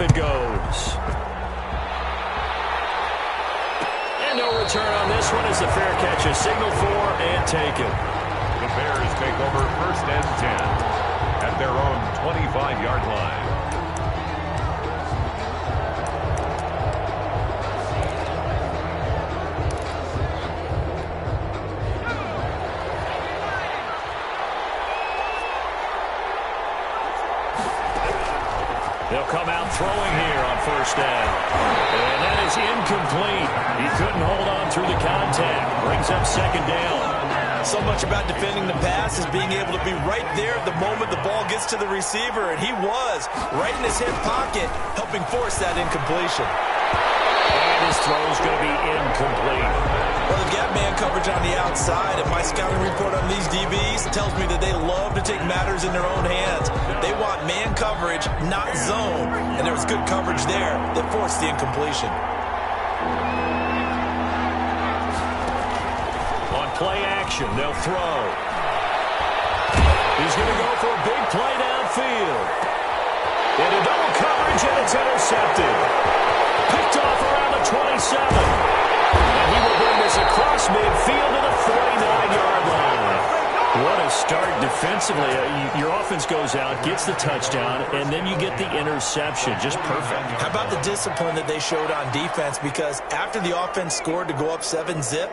it goes. And no return on this one as the fair catch is signaled for and taken. The Bears take over 1st and 10 at their own 25-yard line. They'll come out throwing here on 1st down. And that is incomplete. He couldn't hold on through the contact. Brings up 2nd down. So much about defending the pass is being able to be right there at the moment the ball gets to the receiver. And he was right in his hip pocket, helping force that incompletion. And his throw is going to be incomplete. Well, they've got man coverage on the outside, and my scouting report on these DBs tells me that they love to take matters in their own hands. They want man coverage, not zone, and there was good coverage there that forced the incompletion. On play action, they'll throw. He's going to go for a big play downfield. Into double coverage, and it's intercepted. Picked off around the 27. And he will bring this across midfield to the 49-yard line. What a start defensively. Your offense goes out, gets the touchdown, and then you get the interception. Just perfect. How about the discipline that they showed on defense? Because after the offense scored to go up 7-zip,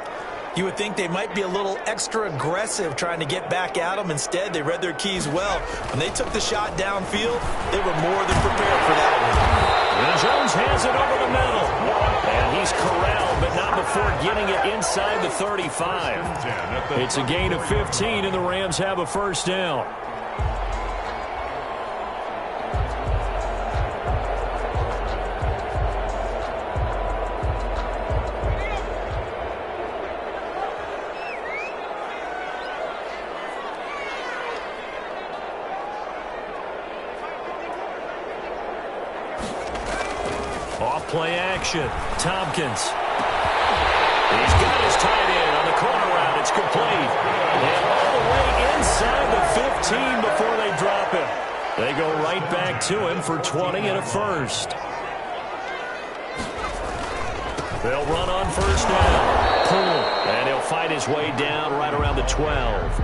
you would think they might be a little extra aggressive trying to get back at them. Instead, they read their keys well. When they took the shot downfield, they were more than prepared for that one. And Jones has it over the middle. And he's corralled, but not before getting it inside the 35. It's a gain of 15, and the Rams have a 1st down. Play action. Tompkins. He's got his tight end on the corner route. It's complete. And all the way inside the 15 before they drop him. They go right back to him for 20 and a 1st. They'll run on 1st down. Pull. And he'll fight his way down right around the 12.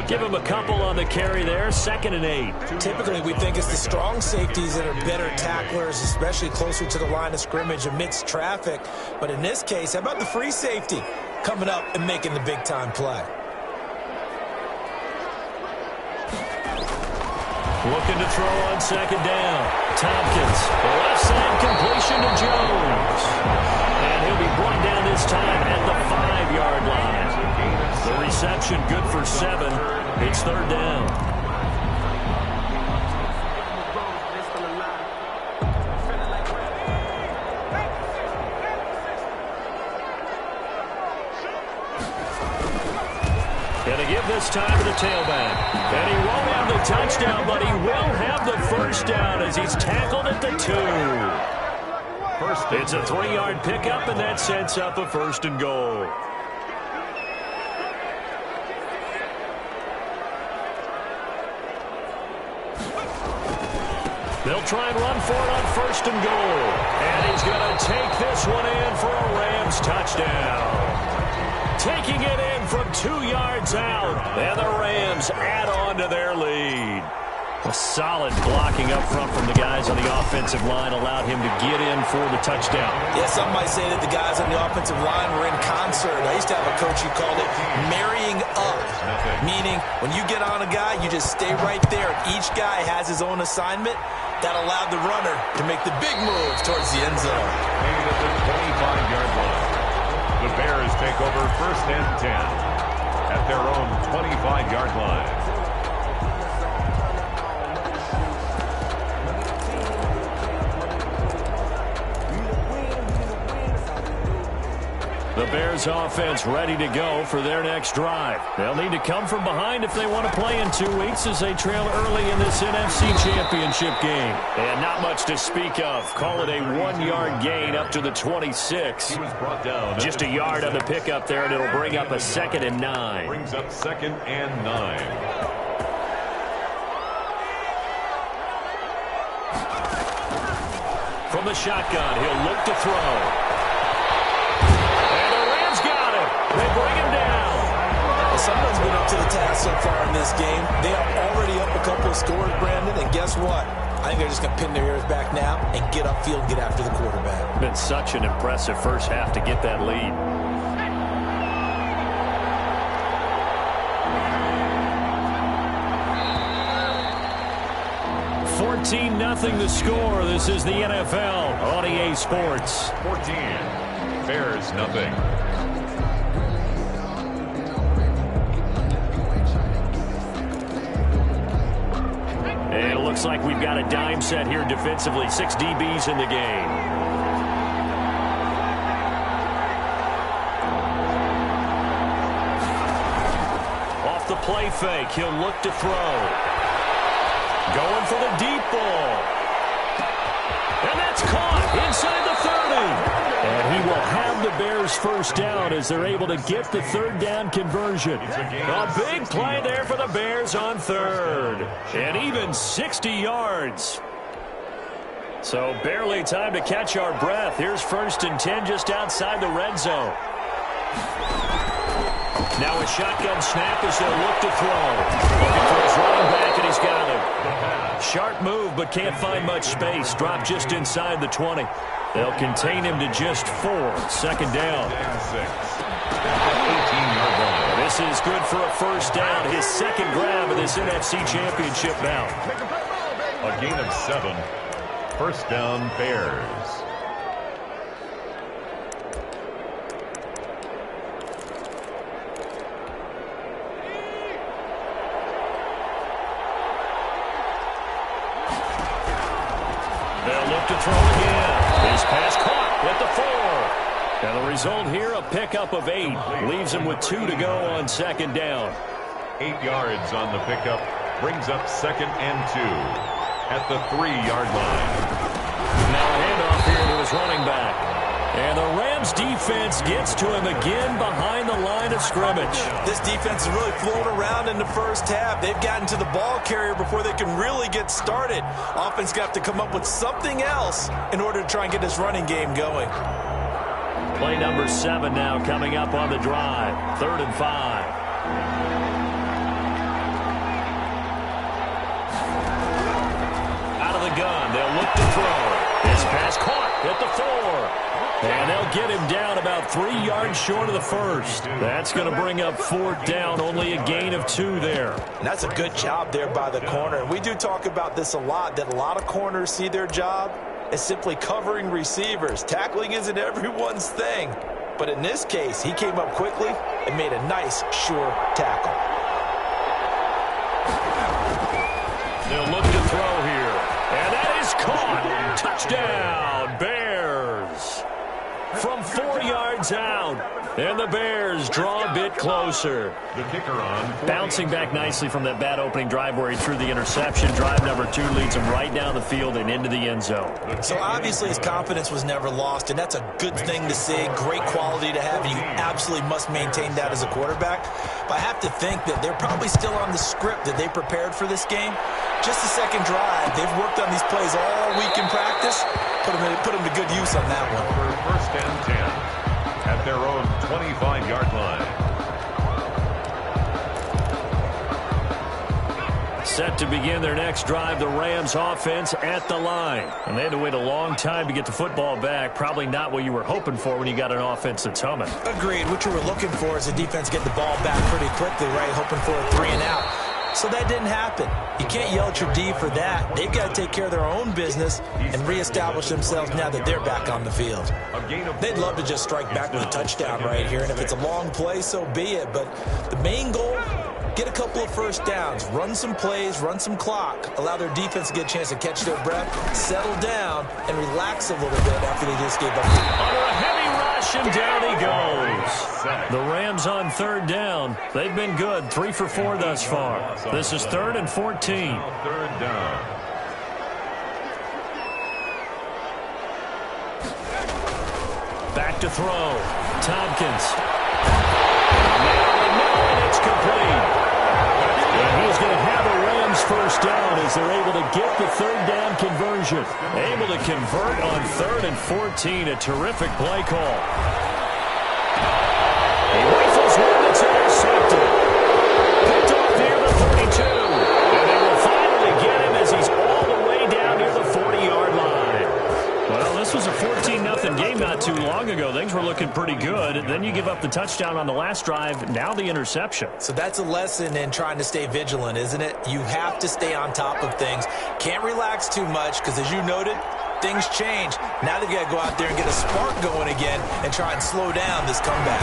Give him a couple on the carry there. 2nd and 8. Typically, we think it's the strong safeties that are better tacklers, especially closer to the line of scrimmage amidst traffic. But in this case, how about the free safety coming up and making the big-time play? Looking to throw on 2nd down. Tompkins. The left side completion to Jones. And he'll be brought down this time at the 5-yard line. The reception good for 7. It's 3rd down. Going to give this time to the tailback. And he won't have the touchdown, but he will have the 1st down as he's tackled at the 2. It's a 3-yard pickup, and that sets up a 1st and goal. They'll try and run for it on 1st and goal. And he's going to take this one in for a Rams touchdown. Taking it in from 2 yards out. And the Rams add on to their lead. A solid blocking up front from the guys on the offensive line allowed him to get in for the touchdown. Yeah, some might say that the guys on the offensive line were in concert. I used to have a coach who called it marrying up, meaning when you get on a guy, you just stay right there. Each guy has his own assignment. That allowed the runner to make the big move towards the end zone. Made at the 25-yard line. The Bears take over 1st and 10 at their own 25-yard line. The Bears offense ready to go for their next drive. They'll need to come from behind if they want to play in 2 weeks as they trail early in this NFC Championship game. And not much to speak of. Call it a 1-yard gain up to the 26. He was brought down. Just a yard on the pickup there, and it'll bring up a 2nd and 9. Brings up 2nd and 9. from the shotgun. He'll look to throw. And the Rams got him. They bring him down. Well, someone's been up to the task so far in this game. They are already up a couple of scores, Brandon, and guess what? I think they're just going to pin their ears back now and get upfield and get after the quarterback. Been such an impressive first half to get that lead. 14-0 the score. This is the NFL on EA Sports. 14. Bears nothing. And it looks like we've got a dime set here defensively. 6 DBs in the game. Off the play fake, he'll look to throw. Going for the deep ball. And that's caught inside the 30. And he will have the Bears first down as they're able to get the third down conversion. A big play there for the Bears on third. And even 60 yards. So barely time to catch our breath. Here's 1st and 10 just outside the red zone. Now a shotgun snap as they'll look to throw. Looking for his running back, and he's got him. Sharp move, but can't find much space. Dropped just inside the 20. They'll contain him to just 4. 2nd down. 18-yard line. This is good for a first down. His 2nd grab of this NFC Championship bout. A gain of 7. First down, Bears. They'll look to throw again. His pass caught at the 4. And the result here, a pickup of 8. Leaves him with 2 to go on 2nd down. 8 yards on the pickup. Brings up 2nd and 2 at the 3-yard line. Now a handoff here to his running back. And the Rams defense gets to him again behind the line of scrimmage. This defense is really flown around in the first half. They've gotten to the ball carrier before they can really get started. Offense got to come up with something else in order to try and get this running game going. Play number 7 now coming up on the drive. 3rd and 5. Out of the gun, they'll look to throw. His pass caught at the 4. And they'll get him down about 3 yards short of the first. That's going to bring up 4th down, only a gain of 2 there. And that's a good job there by the corner. And we do talk about this a lot, that a lot of corners see their job as simply covering receivers. Tackling isn't everyone's thing. But in this case, he came up quickly and made a nice, sure tackle. They'll look to throw here. And that is caught. Touchdown, Bears. From 4 yards out. And the Bears draw a bit closer. The kicker on. Bouncing back nicely from that bad opening drive where he threw the interception. Drive number 2 leads him right down the field and into the end zone. So obviously his confidence was never lost, and that's a good thing to see. Great quality to have, and you absolutely must maintain that as a quarterback. But I have to think that they're probably still on the script that they prepared for this game. Just the 2nd drive. They've worked on these plays all week in practice. Put them to good use on that one. For 1st and 10 at their own 25-yard line. Set to begin their next drive, the Rams offense at the line. And they had to wait a long time to get the football back. Probably not what you were hoping for when you got an offense that's humming. Agreed. What you were looking for is the defense get the ball back pretty quickly, right? Hoping for a 3 and out. So that didn't happen. You can't yell at your D for that. They've got to take care of their own business and reestablish themselves now that they're back on the field. They'd love to just strike back with a touchdown right here, and if it's a long play, so be it. But the main goal, get a couple of first downs, run some plays, run some clock, allow their defense to get a chance to catch their breath, settle down, and relax a little bit after they just gave up. Under a heavy rush, and down he goes. The Rams on 3rd down. They've been good, 3 for 4 thus far. This is 3rd and 14. 3rd down. Back to throw. Tompkins. And it's complete. And he's going to have a Rams Bears first down as they're able to get the third down conversion. Able to convert on 3rd and 14. A terrific play call. He rifles one that's intercepted. Picked off near the 32. And they will finally get him as he's all the way down near the 40-yard line. Well, this was a 14-0 game not too long ago. Things were looking pretty good. Then you give up the touchdown on the last drive. Now the interception. So that's a lesson in trying to stay vigilant, isn't it? You have to stay on top of things. Can't relax too much because, as you noted, things change. Now they've got to go out there and get a spark going again and try and slow down this comeback.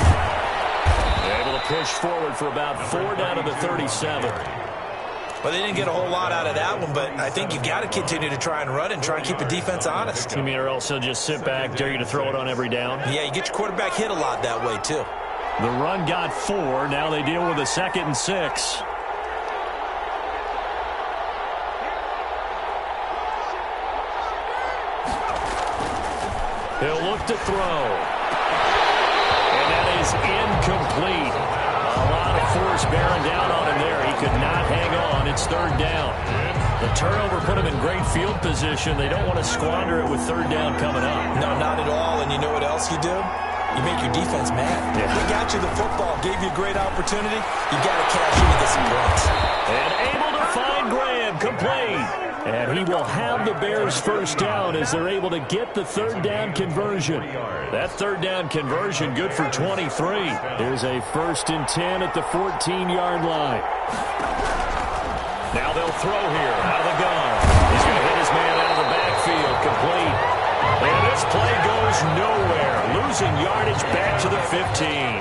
They're able to push forward for about 4 down to the 37. Well, they didn't get a whole lot out of that one, but I think you've got to continue to try and run and try and keep the defense honest. You mean, or else they'll just sit back, dare you to throw it on every down? Yeah, you get your quarterback hit a lot that way, too. The run got 4. Now they deal with a 2nd and 6. He'll look to throw. And that is incomplete. A lot of force bearing down on him there. He could not hang on. It's 3rd down. The turnover put him in great field position. They don't want to squander it with 3rd down coming up. No, not at all. And you know what else you do? You make your defense mad. Yeah. They got you the football, gave you a great opportunity. You got to cash in to get some points. And able to find Graham, complete. And he will have the Bears first down as they're able to get the 3rd down conversion. That 3rd down conversion good for 23. Here's a 1st and 10 at the 14-yard line. Now they'll throw here out of the gun. He's going to hit his man out of the backfield, complete. And this play goes nowhere. Losing yardage back to the 15.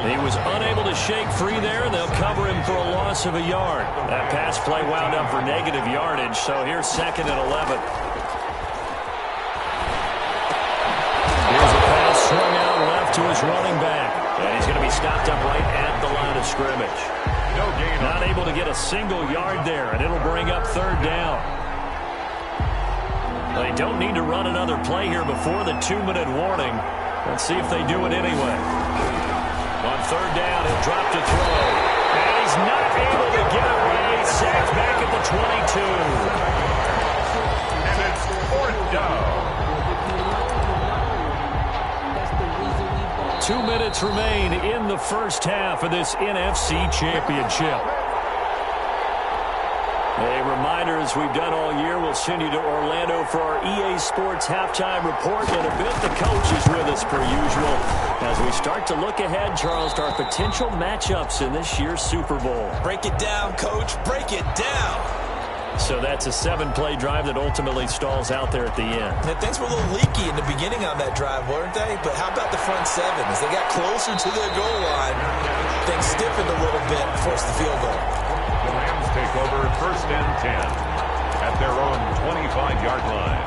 He was unable to shake free there, and they'll cover him for a loss of a yard. That pass play wound up for negative yardage, so here's 2nd and 11. Here's a pass swung out left to his running back. And he's going to be stopped up right at the line of scrimmage. No gain. Not able to get a single yard there, and it'll bring up 3rd down. They don't need to run another play here before the 2-minute warning. Let's see if they do it anyway. On 3rd down, he'll drop to throw. And he's not able to get away. Sacked back at the 22. And it's 4th down. 2 minutes remain in the first half of this NFC Championship. A reminder, as we've done all year, we'll send you to Orlando for our EA Sports halftime report. In a bit, the coach is with us per usual as we start to look ahead, Charles, to our potential matchups in this year's Super Bowl. Break it down, Coach. Break it down. So that's a 7-play drive that ultimately stalls out there at the end. Yeah, things were a little leaky in the beginning on that drive, weren't they? But how about the front 7? As they got closer to their goal line, things stiffened a little bit and forced the field goal. The Rams take over 1st and 10 at their own 25-yard line.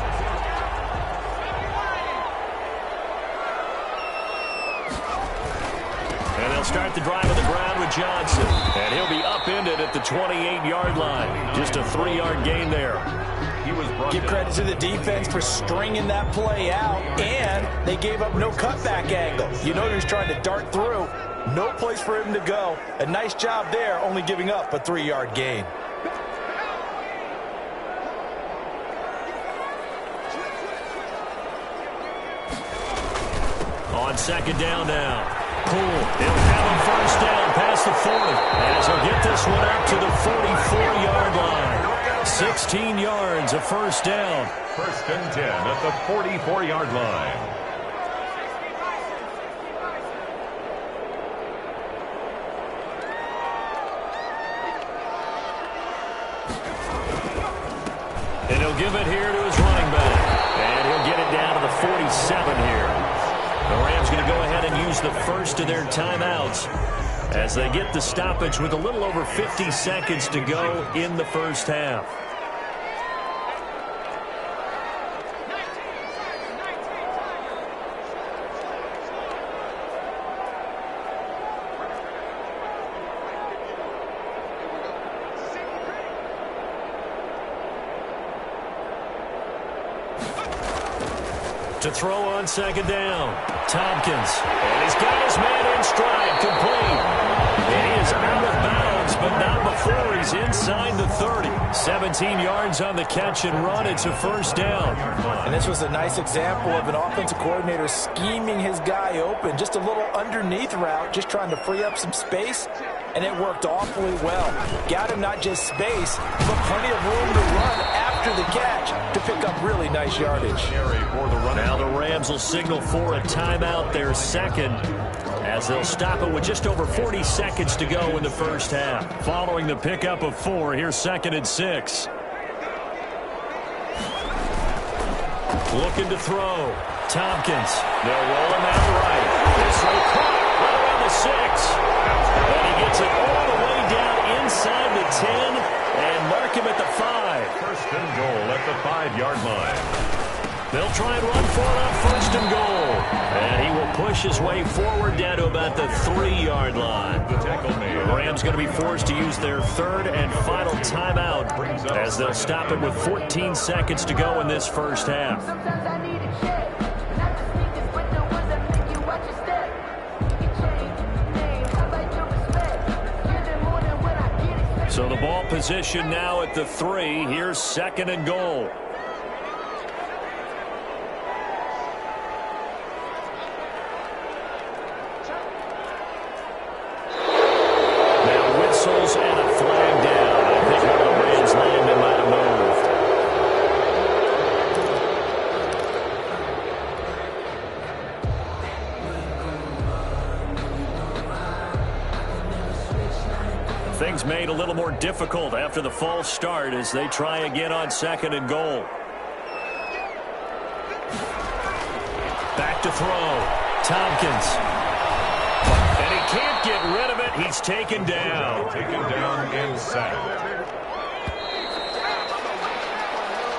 And they'll start the drive on the ground with Johnson. And he'll be upended at the 28-yard line. Just a 3-yard gain there. He was brought Give down. credit to the defense for stringing that play out, and they gave up no cutback angle. You know he was trying to dart through. No place for him to go. A nice job there, only giving up a 3-yard gain. On 2nd down now. Cool. He'll have him first down past the 40. As he'll get this one up to the 44-yard line. 16 yards, a first down. 1st and 10 at the 44-yard line. And he'll give it here to his running back. And he'll get it down to the 47 here. The Rams going to go ahead and use the first of their timeouts as they get the stoppage with a little over 50 seconds to go in the first half. To throw on 2nd down. Tompkins. And he's got his man in stride, complete. And he is out of bounds, but not before he's inside the 30. 17 yards on the catch and run. It's a first down. And this was a nice example of an offensive coordinator scheming his guy open. Just a little underneath route, just trying to free up some space, and it worked awfully well. Got him not just space, but plenty of room to run after the catch to pick up really nice yardage. Now the Rams will signal for a timeout, their second, as they'll stop it with just over 40 seconds to go in the first half. Following the pickup of 4, here's 2nd and 6. Looking to throw. Tompkins. They'll roll him out right. This one caught right around the 6. And he gets it all the way down inside the 10 and mark him at the 5. First and goal at the 5-yard line. They'll try and run for it on 1st and goal. And he will push his way forward down to about the 3-yard line. The Rams going to be forced to use their 3rd and final timeout as they'll stop it with 14 seconds to go in this first half. So the ball position now at the 3. Here's 2nd and goal. And a flag down. I think one of the Rams linemen might have moved. Things made a little more difficult after the false start as they try again on 2nd and goal. Back to throw. Tompkins. And he can't get rid of it. He's taken down. Taken down and sacked.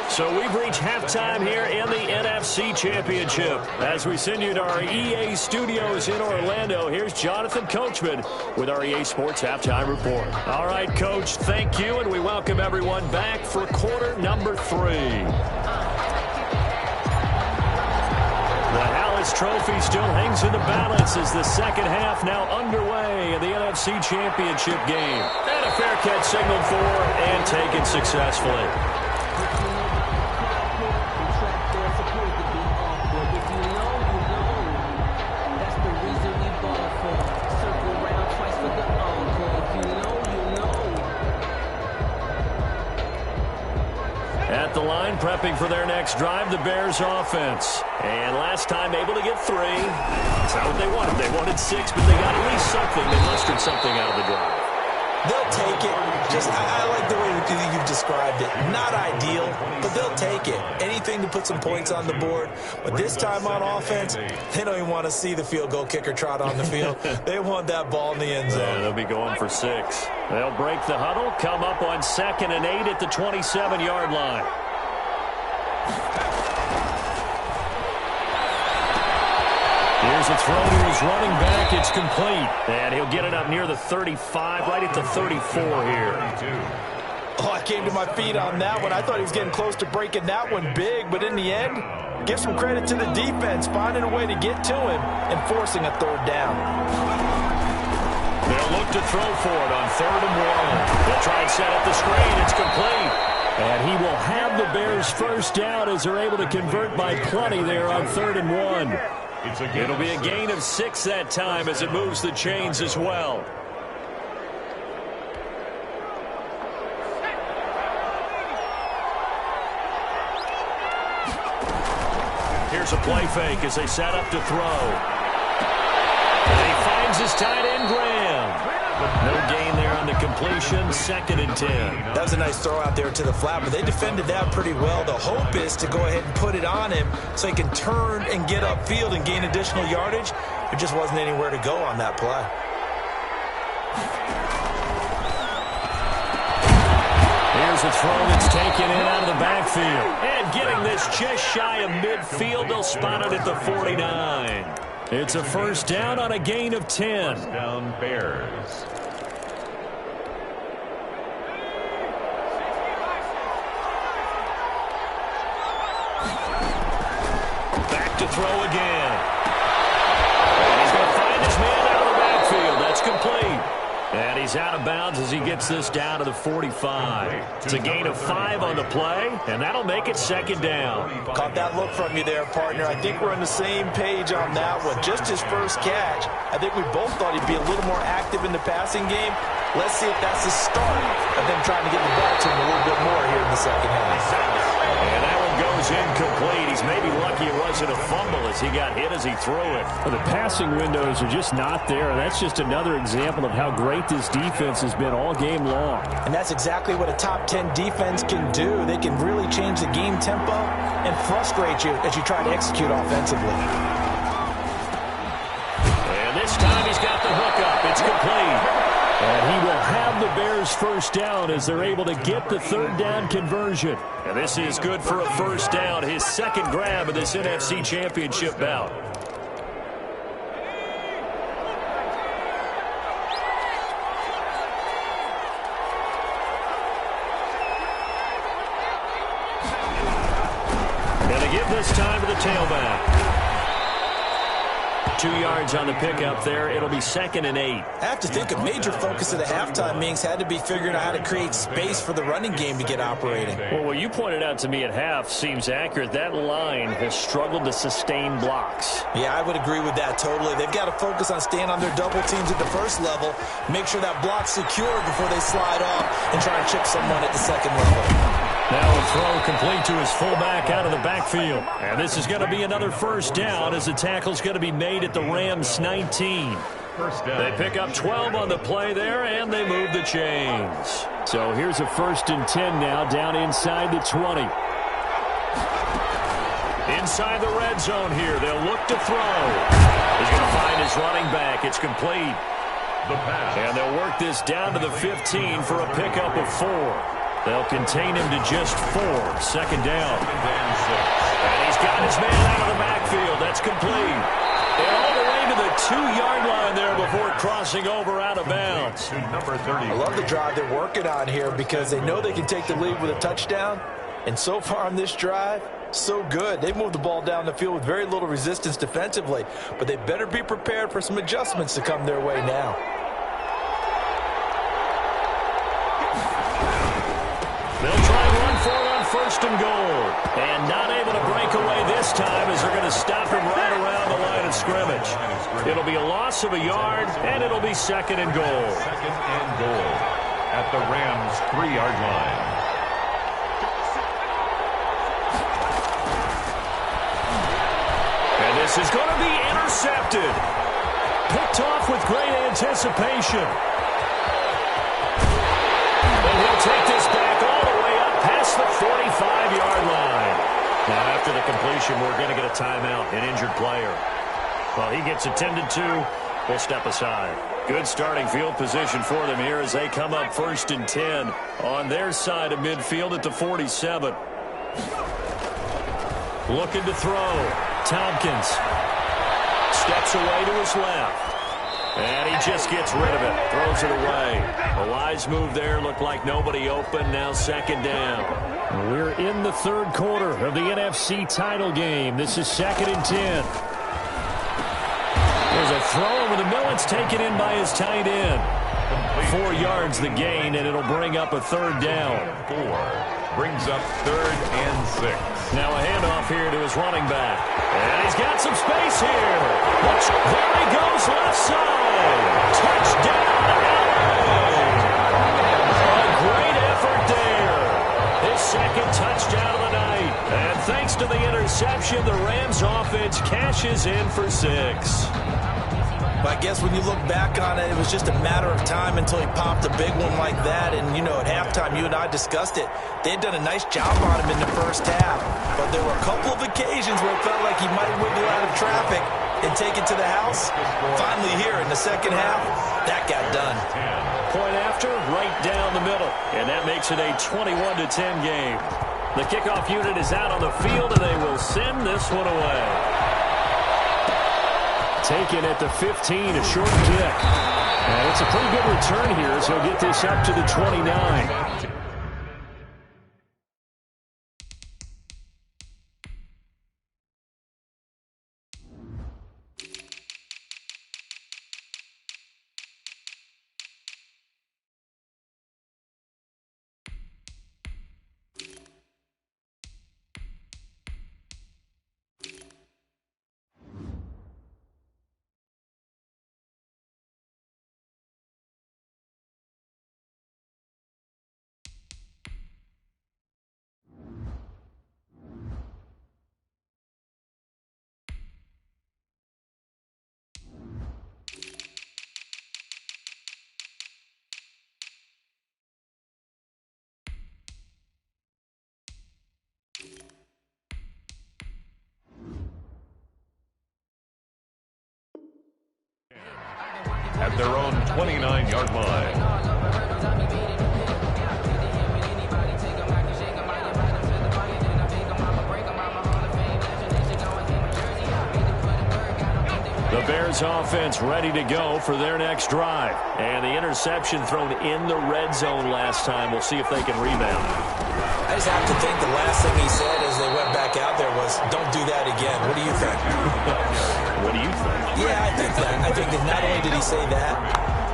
So we've reached halftime here in the NFC Championship. As we send you to our EA studios in Orlando, here's Jonathan Coachman with our EA Sports Halftime Report. All right, Coach, thank you, and we welcome everyone back for quarter number 3. The Trophy still hangs in the balance as the second half now underway in the NFC Championship game. And a fair catch signaled for and taken successfully. At the line, prepping for their next drive, the Bears offense. And last time able to get 3. That's not what they wanted. They wanted 6, but they got at least something. They mustered something out of the drive. They'll take it. I like the way you've described it. Not ideal, but they'll take it. Anything to put some points on the board. But this time on offense, they don't even want to see the field goal kicker trot on the field. They want that ball in the end zone. Yeah, they'll be going for 6. They'll break the huddle, come up on 2nd and 8 at the 27-yard line. Here's a throw to his running back. It's complete. And he'll get it up near the 35, right at the 34 here. Oh, I came to my feet on that one. I thought he was getting close to breaking that one big, but in the end, give some credit to the defense, finding a way to get to him and forcing a 3rd down. They'll look to throw for it on 3rd and 1. They'll try and set up the screen. It's complete. And he will have the Bears first down as they're able to convert by plenty there on 3rd and 1. It'll be a gain of 6 that time as it moves the chains as well. Here's a play fake as they set up to throw. And he finds his tight end, Graham. No gain there on the completion, 2nd and 10. That was a nice throw out there to the flat, but they defended that pretty well. The hope is to go ahead and put it on him so he can turn and get upfield and gain additional yardage. There just wasn't anywhere to go on that play. Here's a throw that's taken in out of the backfield. And getting this just shy of midfield, they'll spot it at the 49. It's a first down on a gain of 10. First down, Bears. Back to throw again. And he's going to find his man out of the backfield. That's complete. he's out of bounds as he gets this down to the 45. It's a gain of 5 on the play, and that'll make it second down. Caught that look from you there, partner. I think we're on the same page on that one. Just his first catch. I think we both thought he'd be a little more active in the passing game. Let's see if that's the start of them trying to get the ball to him a little bit more here in the second half. And that one goes incomplete. He's maybe lucky it wasn't a fumble as he got hit as he threw it. Well, the passing windows are just not there. That's just another example of how great this defense has been all game long. And that's exactly what a top 10 defense can do. They can really change the game tempo and frustrate you as you try to execute offensively. And this time he's got the hook up. It's complete. And he will have the Bears first down as they're able to get the third down conversion. And this is good for a first down, his second grab of this NFC Championship bout. And they give this time to the tailback. 2 yards on the pickup there. It'll be 2nd and 8. I have to think a major focus of the halftime meetings had to be figuring out how to create space for the running game to get operating. Well, what you pointed out to me at half seems accurate. That line has struggled to sustain blocks. Yeah, I would agree with that totally. They've got to focus on staying on their double teams at the first level, make sure that block's secured before they slide off and try and chip someone at the second level. Now a throw complete to his fullback out of the backfield. And this is going to be another first down as the tackle's going to be made at the Rams 19. They pick up 12 on the play there, and they move the chains. So here's a 1st and 10 now down inside the 20. Inside the red zone here. They'll look to throw. He's going to find his running back. It's complete. And they'll work this down to the 15 for a pickup of 4. They'll contain him to just 4. Second down. And he's got his man out of the backfield. That's complete. And all the way to the 2-yard line there before crossing over out of bounds. I love the drive they're working on here because they know they can take the lead with a touchdown. And so far on this drive, so good. They moved the ball down the field with very little resistance defensively. But they better be prepared for some adjustments to come their way now. They'll try run for it on 1st and goal. And not able to break away this time as they're going to stop him right around the line of scrimmage. It'll be a loss of a yard, and it'll be 2nd and goal. 2nd and goal at the Rams' 3-yard line. And this is going to be intercepted. Picked off with great anticipation. And he'll take this back all the way up past the 45-yard line. Now, after the completion, we're going to get a timeout, an injured player. Well, he gets attended to. We'll step aside. Good starting field position for them here as they come up 1st and 10 on their side of midfield at the 47. Looking to throw. Tompkins steps away to his left. And he just gets rid of it. Throws it away. A wise move there. Looked like nobody open. Now 2nd down. We're in the 3rd quarter of the NFC title game. This is 2nd and 10. There's a throw over the middle. It's taken in by his tight end. 4 yards the gain, and it'll bring up a 3rd down. 4 brings up 3rd and 6. Now a handoff here to his running back. And he's got some space here. There he goes left side. Touchdown, LA. A great effort there. His 2nd touchdown of the night. And thanks to the interception, the Rams offense cashes in for 6. But I guess when you look back on it, it was just a matter of time until he popped a big one like that. And, you know, at halftime, you and I discussed it. They'd done a nice job on him in the first half. But there were a couple of occasions where it felt like he might wiggle out of traffic and take it to the house. Finally here in the second half, that got done. Point after, right down the middle. And that makes it a 21-10 game. The kickoff unit is out on the field, and they will send this one away. Taken at the 15, a short kick. And it's a pretty good return here, so he'll get this up to the 29. at their own 29-yard line. The Bears offense ready to go for their next drive. And the interception thrown in the red zone last time. We'll see if they can rebound. I just have to think the last thing he said as they went back out there was, don't do that again. What do you think? What do you think? Yeah, I think that. I think that not only did he say that,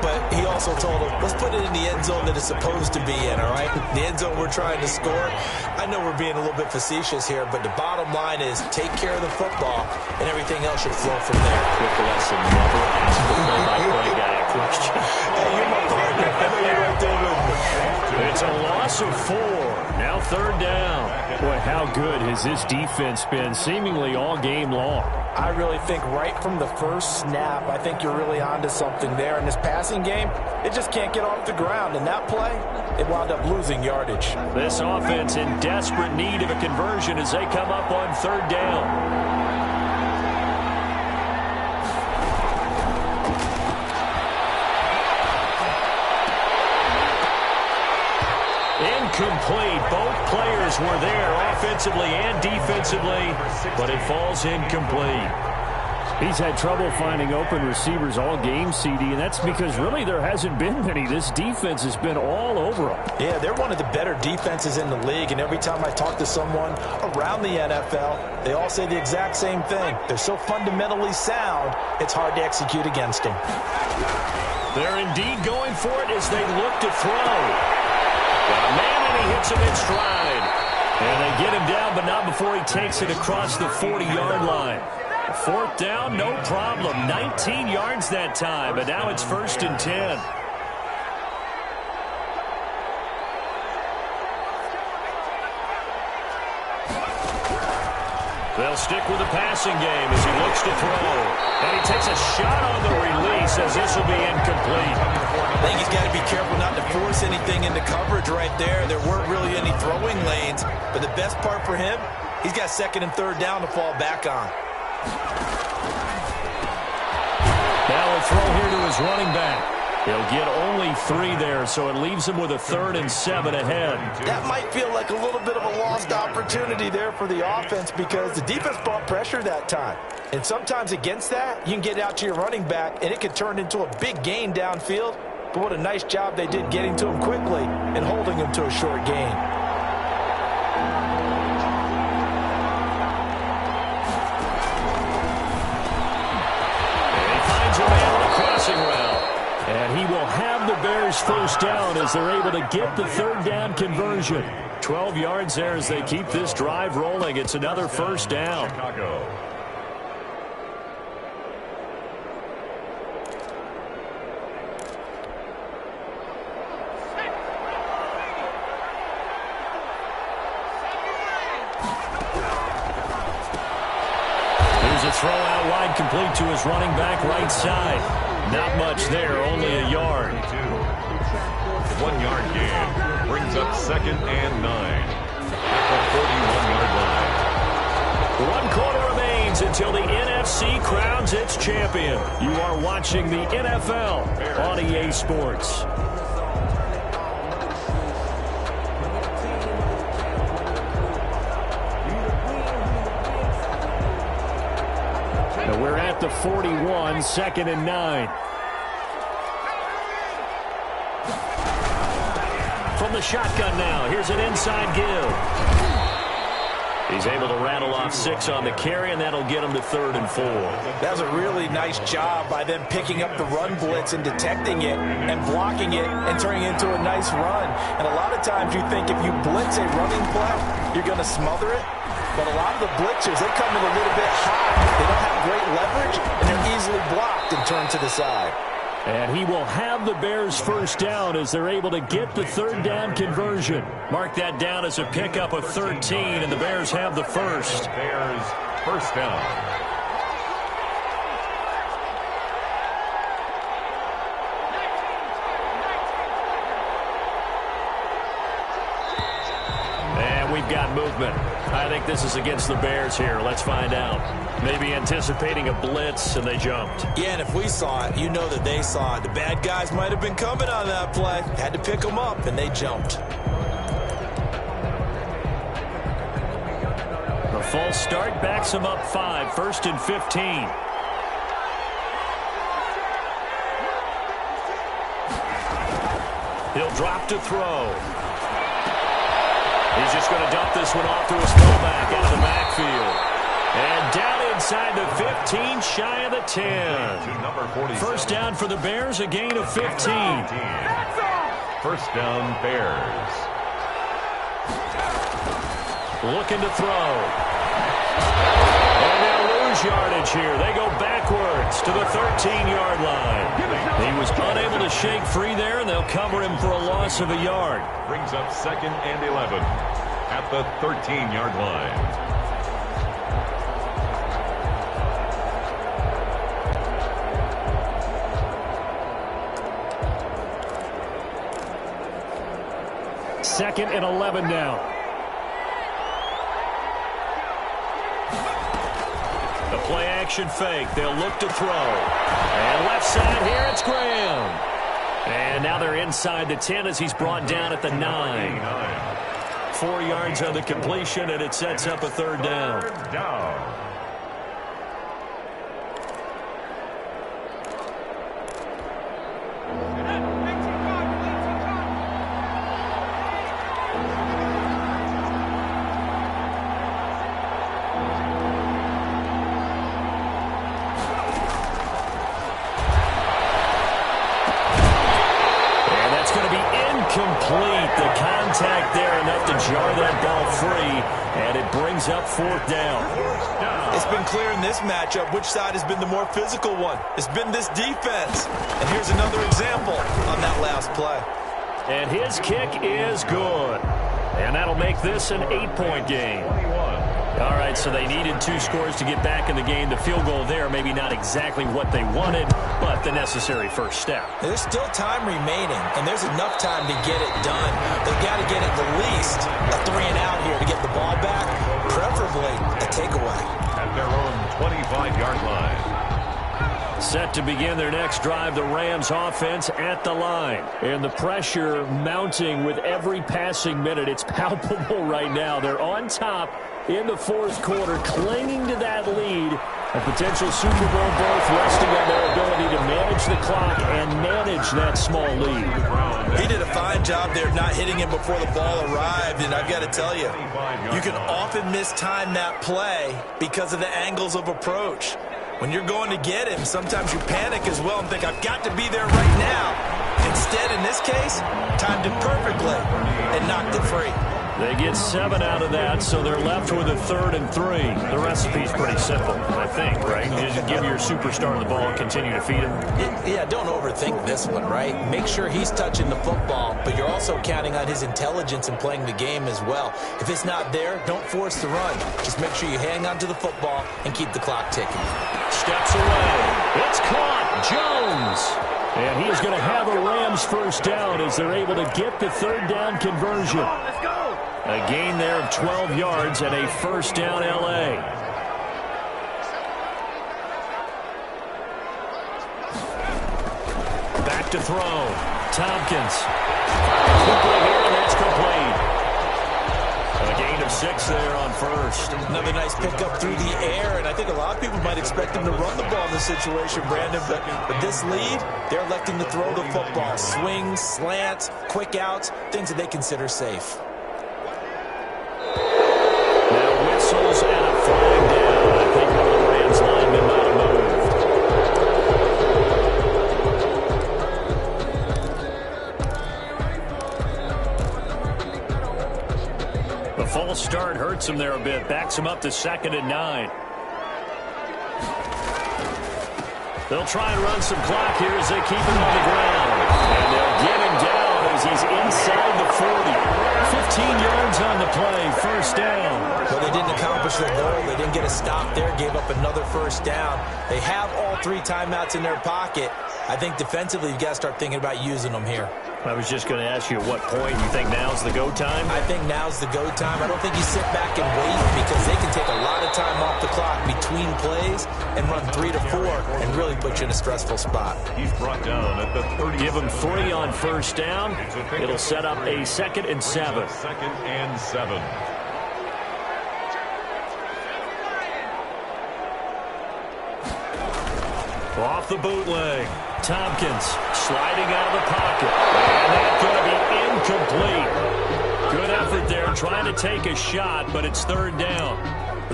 but he also told him, let's put it in the end zone that it's supposed to be in, all right? The end zone we're trying to score. I know we're being a little bit facetious here, but the bottom line is take care of the football, and everything else should flow from there. Quick lesson, never ask the play-by-play guy a question. Hey, you're my partner. I know you're right there with me. It's a loss of 4. Now 3rd down. Boy, how good has this defense been seemingly all game long? I really think right from the first snap, I think you're really onto something there. In this passing game, it just can't get off the ground. And that play, it wound up losing yardage. This offense in desperate need of a conversion as they come up on 3rd down. Incomplete. Both players were there offensively and defensively, but it falls incomplete. He's had trouble finding open receivers all game, CD, and that's because really there hasn't been many. This defense has been all over them. Yeah, they're one of the better defenses in the league, and every time I talk to someone around the NFL, they all say the exact same thing. They're so fundamentally sound, it's hard to execute against them. They're indeed going for it as they look to throw. Got a man, and he hits him in stride. And they get him down, but not before he takes it across the 40-yard line. 4th down, no problem. 19 yards that time, but now it's 1st and 10. They'll stick with the passing game as he looks to throw. And he takes a shot on the release as this will be incomplete. I think he's got to be careful not to force anything into coverage right there. There weren't really any throwing lanes, but the best part for him, he's got 2nd and 3rd down to fall back on. Now a throw here to his running back. He'll get only 3 there, so it leaves him with a 3rd and 7 ahead. That might feel like a little bit of a lost opportunity there for the offense because the defense brought pressure that time. And sometimes against that, you can get out to your running back, and it could turn into a big gain downfield. But what a nice job they did getting to him quickly and holding him to a short gain. And he will have the Bears 1st down as they're able to get the 3rd down conversion. 12 yards there as they keep this drive rolling. It's another 1st down. Chicago. Here's a throw out wide, complete to his running back right side. Not much there, only a yard. 1-yard gain brings up 2nd and 9 at the 41-yard line. 1 quarter remains until the NFC crowns its champion. You are watching the NFL on EA Sports. We're at the 41, 2nd and 9. From the shotgun now, here's an inside give. He's able to rattle off 6 on the carry, and that'll get him to 3rd and 4. That was a really nice job by them picking up the run blitz and detecting it and blocking it and turning it into a nice run. And a lot of times you think if you blitz a running play, you're going to smother it. But a lot of the blitzers, they come in a little bit high. They don't have great leverage, and they're easily blocked and turned to the side. And he will have the Bears 1st down as they're able to get the 3rd down conversion. Mark that down as a pickup of 13, and the Bears have the 1st. Bears 1st down. And we've got movement. I think this is against the Bears here. Let's find out. Maybe anticipating a blitz, and they jumped. Yeah, and if we saw it, you know that they saw it. The bad guys might have been coming on that play. Had to pick them up, and they jumped. The false start backs him up 5, 1st and 15. He'll drop to throw. He's just going to dump this one off to his fullback out of the backfield. And down inside the 15, shy of the 10. First down for the Bears, a gain of 15. First down, Bears. Looking to throw. And they'll lose yardage here. They go backwards to the 13-yard line. He was unable to shake free there, and they'll cover him for a loss of a yard. Brings up 2nd and 11 at the 13-yard line. Second and 11 now. The play action fake. They'll look to throw. And left side here, it's Graham. And now they're inside the 10 as he's brought down at the 9. 4 yards on the completion, and it sets up a 3rd down. Third down. Complete. The contact there enough to jar that ball free, and it brings up 4th down. It's been clear in this matchup which side has been the more physical one. It's been this defense. And here's another example on that last play. And his kick is good. And that'll make this an 8-point game. All right, so they needed 2 scores to get back in the game. The field goal there, maybe not exactly what they wanted, but the necessary first step. There's still time remaining, and there's enough time to get it done. They've got to get at the least a 3-and-out here to get the ball back, preferably a takeaway. At their own 25-yard line. Set to begin their next drive, the Rams offense at the line. And the pressure mounting with every passing minute. It's palpable right now. They're on top in the 4th quarter, clinging to that lead. A potential Super Bowl berth resting on their ability to manage the clock and manage that small lead. He did a fine job there not hitting him before the ball arrived, and I've got to tell you, you can often mistime that play because of the angles of approach. When you're going to get him, sometimes you panic as well and think, I've got to be there right now. Instead, in this case, timed it perfectly and knocked it free. They get 7 out of that, so they're left with a 3rd and 3. The recipe's pretty simple, I think, right? You just give your superstar the ball and continue to feed him. Yeah, don't overthink this one, right? Make sure he's touching the football, but you're also counting on his intelligence in playing the game as well. If it's not there, don't force the run. Just make sure you hang on to the football and keep the clock ticking. Steps away. It's caught. Jones. And he's going to have a Rams first down as they're able to get the 3rd down conversion. Let's go. A gain there of 12 yards and a first down L.A. Back to throw. Tompkins. Quickly here, and that's complete. A gain of 6 there on first. Another nice pickup through the air, and I think a lot of people might expect him to run the ball in this situation, Brandon, but with this lead, they're electing to throw the football. Swings, slants, quick outs, things that they consider safe. Now whistles and a flag down. I think one of the Rams linemen might have moved. The false start hurts him there a bit. Backs him up to 2nd and 9. They'll try and run some clock here as they keep him on the ground. And they'll get him down as he's inside the 40. 15 yards on the play, first down. Well, they didn't accomplish their goal. They didn't get a stop there, gave up another first down. They have all 3 timeouts in their pocket. I think defensively, you've got to start thinking about using them here. I was just going to ask you at what point you think now's the go time? I think now's the go time. I don't think you sit back and wait because they can take a lot of time off the clock between plays and run 3 to 4 and really put you in a stressful spot. He's brought down at the 30. Give him 3 on first down. It'll set up a 2nd and 7. 2nd and 7. Off the bootleg. Tompkins sliding out of the pocket. And that's going to be incomplete. Good effort there trying to take a shot, but it's 3rd down.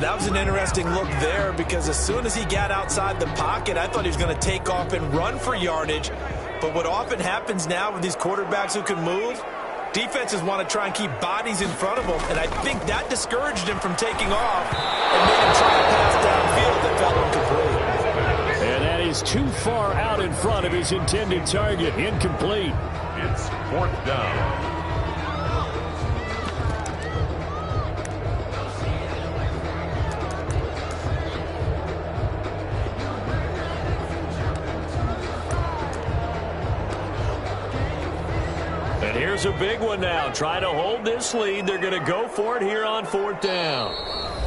That was an interesting look there because as soon as he got outside the pocket, I thought he was going to take off and run for yardage. But what often happens now with these quarterbacks who can move, defenses want to try and keep bodies in front of them, and I think that discouraged him from taking off and made him try to pass downfield that fell incomplete. And that is too far out in front of his intended target. Incomplete. It's 4th down. And here's a big one now. Trying to hold this lead. They're going to go for it here on 4th down.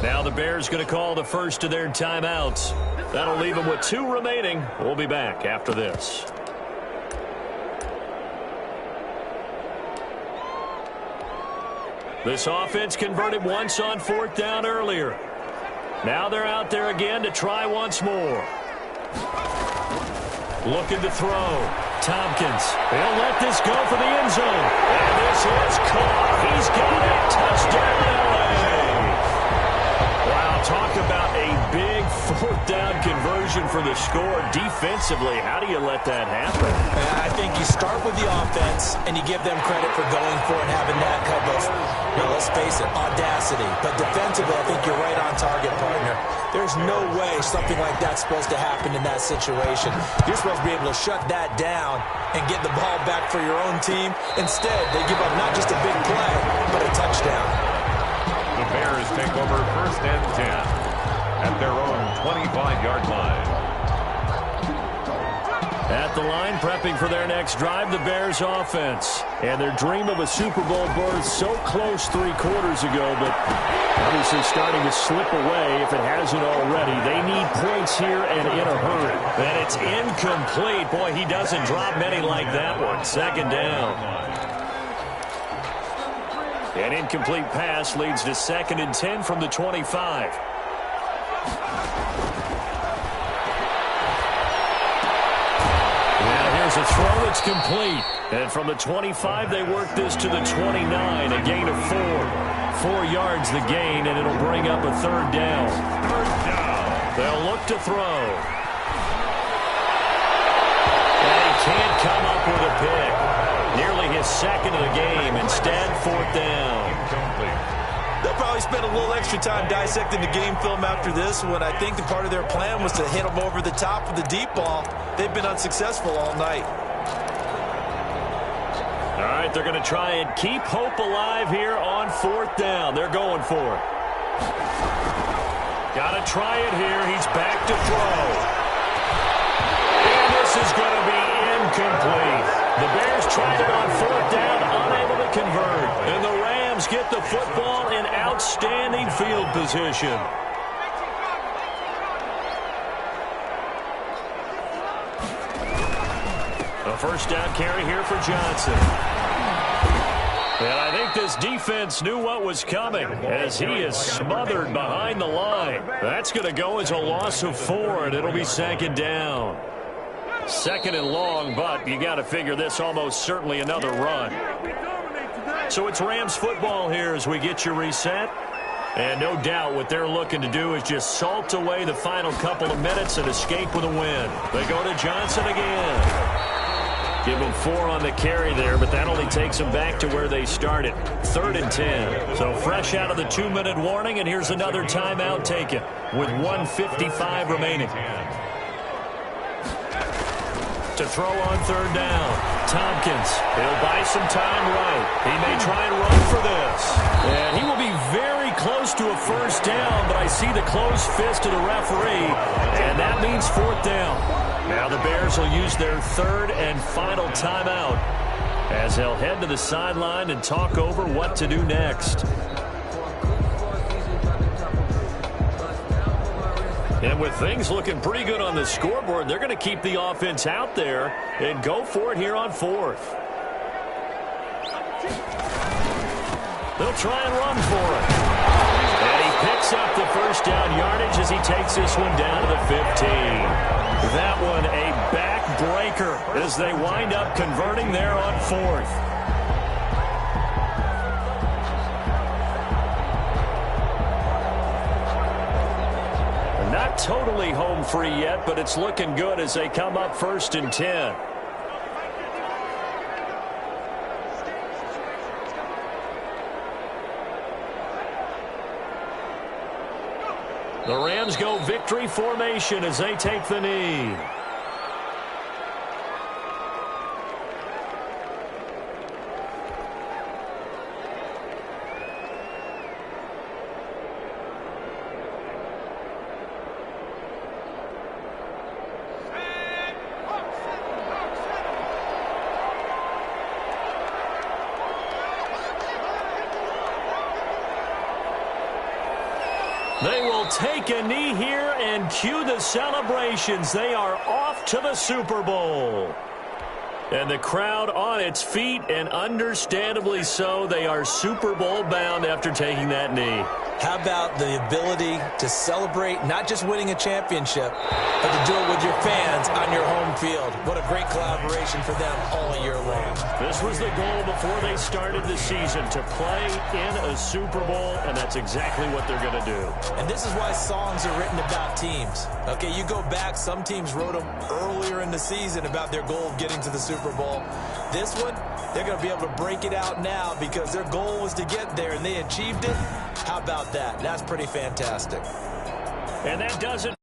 Now the Bears going to call the first of their timeouts. That'll leave them with 2 remaining. We'll be back after this. This offense converted once on 4th down earlier. Now they're out there again to try once more. Looking to throw. Tompkins. He'll let this go for the end zone. And this is caught. He's got it. Touchdown, LA. Wow, talk about a big 4th down conversion for the score. Defensively, how do you let that happen? I think you start with the offense and you give them credit for going for it, having that type of, let's face it, audacity. But defensively, I think you're right on target, partner. There's no way something like that's supposed to happen in that situation. You're supposed to be able to shut that down and get the ball back for your own team. Instead, they give up not just a big play, but a touchdown. The Bears take over 1st and 10 at their own 25-yard line. At the line, prepping for their next drive, the Bears offense. And their dream of a Super Bowl berth so close 3 quarters ago, but obviously starting to slip away if it hasn't already. They need points here and in a hurry. And it's incomplete. Boy, he doesn't drop many like that one. 2nd down. An incomplete pass leads to 2nd and 10 from the 25. A throw that's complete. And from the 25, they work this to the 29. A gain of 4. 4 yards the gain, and it'll bring up a 3rd down. 3rd down. They'll look to throw. And he can't come up with a pick. Nearly his 2nd of the game. Instead, 4th down. Incomplete. They'll probably spend a little extra time dissecting the game film after this one. I think the part of their plan was to hit them over the top with the deep ball. They've been unsuccessful all night. All right, they're going to try and keep hope alive here on 4th down. They're going for it. Got to try it here. He's back to throw. And this is going to be incomplete. The Bears tried it on 4th down, unable to convert. And the Rams get the football in outstanding field position. A 1st down carry here for Johnson. And I think this defense knew what was coming as he is smothered behind the line. That's going to go as a loss of 4, and it'll be 2nd down. 2nd and long, but you got to figure this almost certainly another run. So it's Rams football here as we get you reset. And no doubt what they're looking to do is just salt away the final couple of minutes and escape with a win. They go to Johnson again. Give them 4 on the carry there, but that only takes them back to where they started. 3rd and 10. So fresh out of the 2-minute warning, and here's another timeout taken with 1:55 remaining. To throw on 3rd down. Tompkins, he'll buy some time right. He may try and run for this. And he will be very close to a 1st down, but I see the closed fist of the referee, and that means 4th down. Now the Bears will use their 3rd and final timeout. as they'll head to the sideline and talk over what to do next. And with things looking pretty good on the scoreboard, they're going to keep the offense out there and go for it here on 4th. They'll try and run for it. And he picks up the first down yardage as he takes this one down to the 15. That one a backbreaker as they wind up converting there on 4th. Not totally home free yet, but it's looking good as they come up 1st and 10. The Rams go victory formation as they take the knee. They will take a knee here and cue the celebrations. They are off to the Super Bowl. And the crowd on its feet, and understandably so. They are Super Bowl bound after taking that knee. How about the ability to celebrate not just winning a championship, but to do it with your fans on your home field? What a great collaboration for them all year long. This was the goal before they started the season, to play in a Super Bowl, and that's exactly what they're going to do. And this is why songs are written about teams. Okay, you go back, some teams wrote them earlier in the season about their goal of getting to the Super Bowl. This one, they're going to be able to break it out now because their goal was to get there, and they achieved it. How about that? That's pretty fantastic. And that does it.